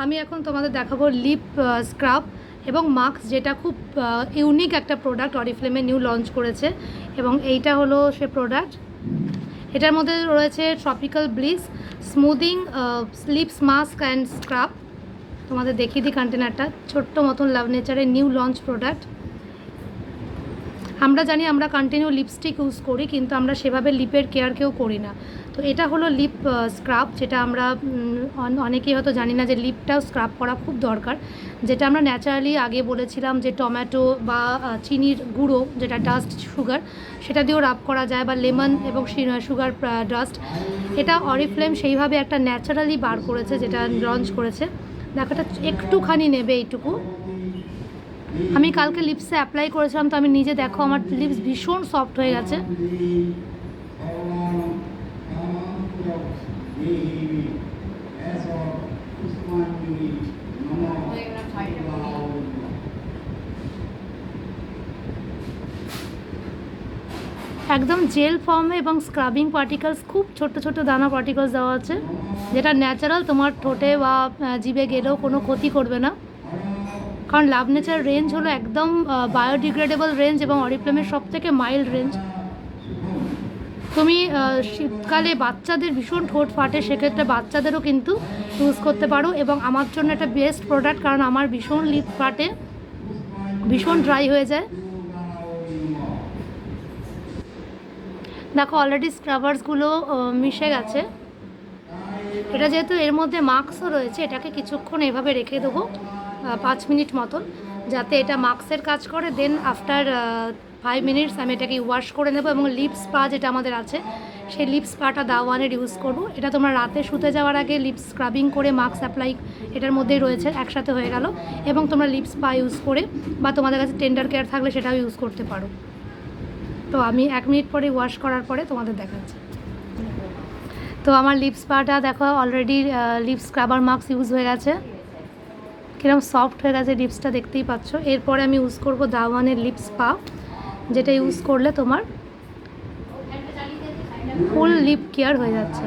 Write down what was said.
আমি এখন তোমাদের দেখাবো লিপ স্ক্রাব এবং মাস্ক, যেটা খুব ইউনিক একটা প্রোডাক্ট অরিফ্লেমে নিউ লঞ্চ করেছে। এবং এইটা হলো সে প্রোডাক্ট। এটার মধ্যে রয়েছে tropical bliss smoothing lips mask and scrub. তোমাদের দেখিয়ে দিই কন্টেনারটা, ছোট্ট মতন লাভ নেচারের নিউ লঞ্চ প্রোডাক্ট। আমরা জানি আমরা কন্টিনিউ লিপস্টিক ইউজ করি, কিন্তু আমরা সেভাবে লিপের কেয়ার কেউ করি না। তো এটা হলো লিপ স্ক্রাব, যেটা আমরা অনেকেই হয়তো জানি না যে লিপটাও স্ক্রাব করা খুব দরকার। যেটা আমরা ন্যাচারালি আগে বলেছিলাম যে টমেটো বা চিনির গুঁড়ো, যেটা ডাস্ট সুগার, সেটা দিয়েও রাব করা যায়, বা লেমন এবং সুগার ডাস্ট। এটা অরিফ্লেম সেইভাবে একটা ন্যাচারালি বার করেছে, যেটা লঞ্চ করেছে। দেখো, এটা একটুখানি নেবে এইটুকু। আমি কালকে লিপসে অ্যাপ্লাই করেছিলাম, তো আমি নিজে দেখো আমার লিপস ভীষণ সফট হয়ে গেছে। একদম জেল ফর্মে এবং স্ক্রাবিং পার্টিকেলস, খুব ছোট ছোট দানা পার্টিকেলস দেওয়া আছে, যেটা ন্যাচারাল, তোমার ঠোঁটে বা জিভে গেলেও কোনো ক্ষতি করবে না। কারণ লাভ নেচার রেঞ্জ হলো একদম বায়োডিগ্রেডেবল রেঞ্জ এবং অরিফ্লেমের সবথেকে মাইল্ড রেঞ্জ। তুমি শীতকালে বাচ্চাদের ভীষণ ঠোঁট ফাটে, সেক্ষেত্রে বাচ্চাদেরও কিন্তু ইউজ করতে পারো। এবং আমার জন্য একটা বেস্ট প্রোডাক্ট, কারণ আমার ভীষণ লিপ ফাটে, ভীষণ ড্রাই হয়ে যায়। দেখো অলরেডি স্ক্রাবার্সগুলো মিশে গেছে। এটা যেহেতু এর মধ্যে মাস্কও রয়েছে, এটাকে কিছুক্ষণ এভাবে রেখে দেবো 5 মিনিট মতন, যাতে এটা মাস্কের কাজ করে। দেন আফটার 5 মিনিটস আমি এটাকে ওয়াশ করে নেবো। এবং লিপ স্পা যেটা আমাদের আছে, সেই লিপ স্পাটা দাওয়ানের ইউজ করবো। এটা তোমরা রাতে শুতে যাওয়ার আগে লিপ স্ক্রাবিং করে মাস্ক অ্যাপ্লাই, এটার মধ্যেই রয়েছে, একসাথে হয়ে গেল। এবং তোমরা লিপ স্পা ইউজ করে, বা তোমাদের কাছে টেন্ডার কেয়ার থাকলে সেটাও ইউজ করতে পারো। তো আমি 1 মিনিট পরে ওয়াশ করার পরে তোমাদের দেখাচ্ছি। তো আমার লিপ স্পাটা দেখো already lip scrubber mask use হয়ে গেছে, কিরকম সফট হয়ে গেছে লিপসটা, দেখতেই পাচ্ছ। এরপরে আমি ইউজ করব দাওয়ানের লিপ স্পা, যেটা ইউজ করলে তোমার ফুল লিপ কেয়ার হয়ে যাচ্ছে।